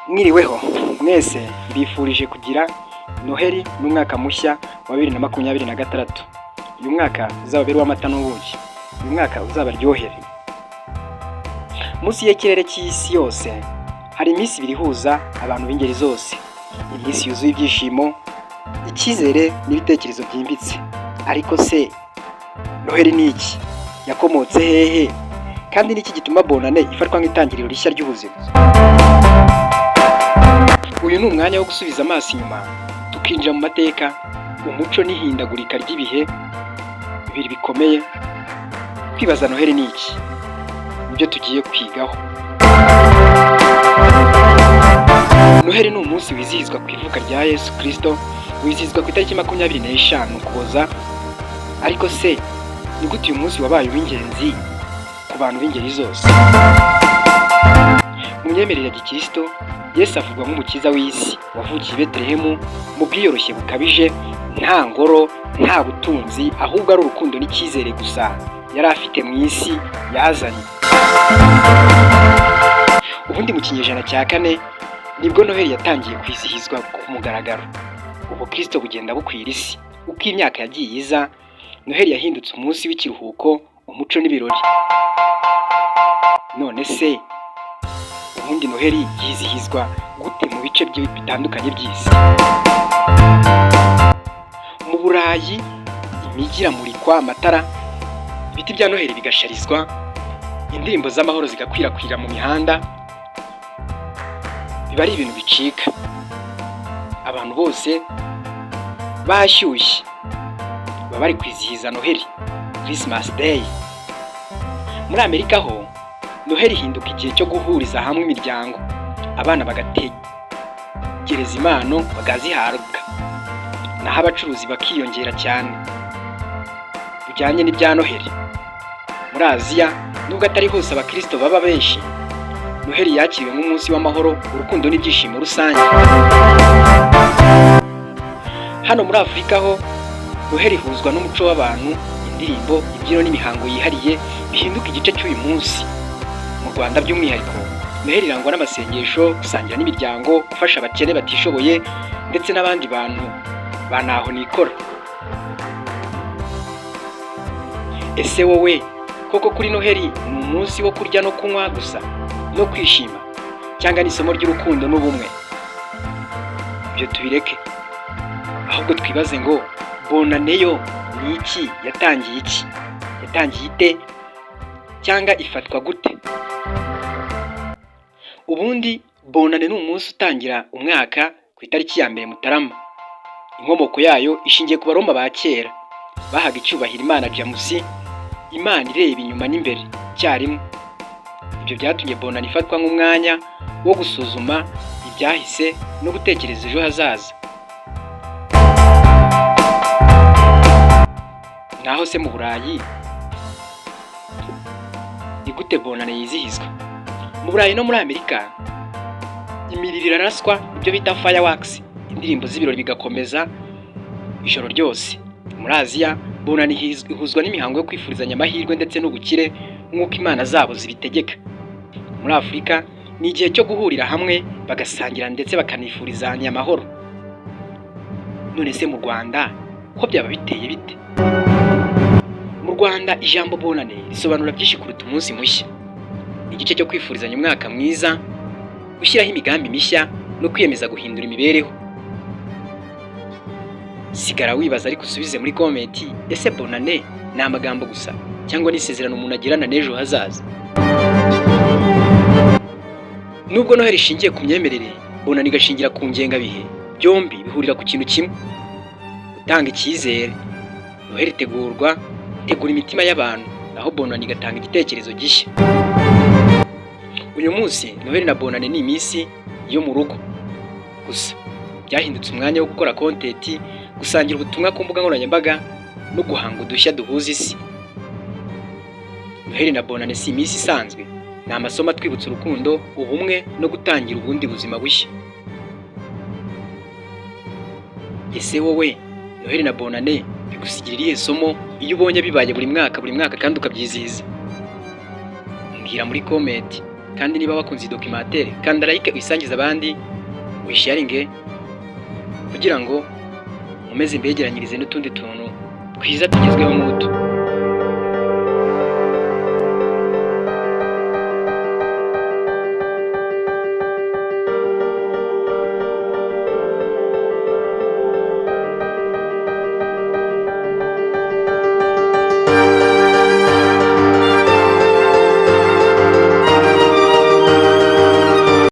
Mwiriweho mwese, mbifurije kugira Noheli n'umwaka mushya wa 2026. Uyu mwaka uzababere w'amata n'ubuki, uyu mwaka uzabaryohere. Munsi y'ikirere cy'isi yose hari iminsi ibiri ihuza abantu b'ingeri zose, iminsi yuzuye ibyishimo, icyizere n'ibitekerezo byimbitse. Ariko se Noheli ni iki? Yakomotse hehe? Kandi niki gituma bonane ifatwa nk'itangiriro rishya ry'ubuzima? Uyu ni umwanya wo gusubiza amaso inyuma, tukinjira mu mateka, umuco n'ihindagurika ry'ibihe bibiri bikomeye, kwibaza Noheli ni iki? Nibyo tugiye kwigaho. Noheli ni umunsi wizihizwa ku ivuka rya Yesu Kristo, wizihizwa ku itariki 25 Ukuboza. Ariko se ni gute uyu munsi wabaye uw'ingenzi ku bantu b'ingeri zose? Mu myemerere ya Gikristo, Yesu avugwa nk'umukiza w'isi, wavukiye i Betelehemu mu bwiyoroshye bukabije, nta ngoro, nta butunzi, ahubwo ari urukundo n'icyizere gusa yari afite mu isi yazanye. Ubundi mu kinyejana cya 4 nibwo Noheli yatangiye kwizihizwa ku mugaragaro. Ubu Kristo bugenda bukwira isi. Uko imyaka yagiye iza, Noheli yahindutse umunsi w'ikiruhuko, umuco n'ibirori. None se ubundi Noheli yizihizwa gute mu bice bitandukanye by'isi? Mu Burayi imijyi iramurikwa amatara, ibiti bya Noheli bigasharizwa, indirimbo z'amahoro zigakwirakwira mu mihanda, biba ari ibintu bicika. Abantu bose bashyushye baba bari kwizihiza Noheli, Christmas Day. Muri Amerika ho Noheli ihinduka igihe cyo guhuriza hamwe imiryango, abana bagategereza impano bagazihabwa, naho abacuruzi bakiyongera cyane bijyanye n'ibya Noheli. Muri Aziya nubwo atari hose abakristo baba benshi, Noheli yakiriwe nk'umunsi w'amahoro, urukundo n'ibyishimo rusange. Hano muri Afurika ho Noheli ihuzwa n'umuco w'abantu, indirimbo, imbyino n'imihango yihariye bihinduka igice cy'uyu munsi. Mu Rwanda by'umwihariko Noheli irangwa n'amasengesho, gusangira n'imiryango, gufasha abakene batishoboye ndetse n'abandi bantu banaho nikora. Ese wowe koko kuri Noheli ni umunsi wo kurya no kunywa gusa no kwishima, cyangwa ni isomo ry'urukundo n'ubumwe? Ibyo tubireke, ahubwo twibaze ngo bonane yo ni iki? Yatangiye iki? Yatangiye ite? Cyangwa ifatwa gute? Ubundi bonane ni umunsi utangira umwaka ku itariki ya 1 Mutarama. Inkomoko yayo ishingiye ku Baroma ba kera, bahaga icyubahiro Imana Jamusi, Imana ireba inyuma n'imbere cyarimwe. Ibyo byatumye bonane ifatwa nk'umwanya wo gusuzuma ibyahise no gutekereza ejo hazaza. Naho se mu Burayi ni gute bonane yizihizwa? Mu Burayi no muri Amerika imiriro iraraswa, ibyo bita fireworks, indirimbo z'ibirori bigakomeza ijoro ryose. Muri Aziya bonane ihuzwa n'imihango yo kwifurizanya amahirwe ndetse n'ubukire nk'uko imana zabo zibitegeka. Muri Afurika ni igihe cyo guhurira hamwe bagasangira ndetse bakanifurizanya amahoro. None se mu Rwanda ko byaba biteye bite? Mu Rwanda ijambo bonane risobanura byinshi kuruta umunsi mushya. Igice cyo kwifurizanya umwaka mwiza, gushyiraho imigambi mishya no kwiyemeza guhindura imibereho. Sigara wibaza ariko usubize muri komenti, ese bonane ni amagambo gusa cyangwa ni isezerano umuntu agirana n'ejo hazaza? Nubwo Noheli ishingiye ku myemerere, bonane igashingira ku ngengabihe, byombi bihurira ku kintu kimwe: gutanga icyizere. Noheli itegura imitima y'abantu, naho bonane igatanga igitekerezo gishya. Uyu munsi Noheli na bonane ni iminsi yo mu rugo gusa, byahindutse umwanya wo gukora content, gusangira ubutumwa ku mbuga nkoranyambaga no guhanga udushya duhuza isi. Noheli na bonane si iminsi isanzwe, ni amasomo atwibutsa urukundo, ubumwe no gutangira ubundi buzima bushya. Ese wowe Noheli na bonane bigusigira irihe somo iyo ubonye bibaye buri mwaka kandi ukabyizihiza? Mbwira muri comment. kandi niba wakunze iyi documentaire kanda like uyisangize abandi, uyisharinge kugira ngo nkomeze imbegeranyirize n'utundi tuntu twiza tugezweho muto.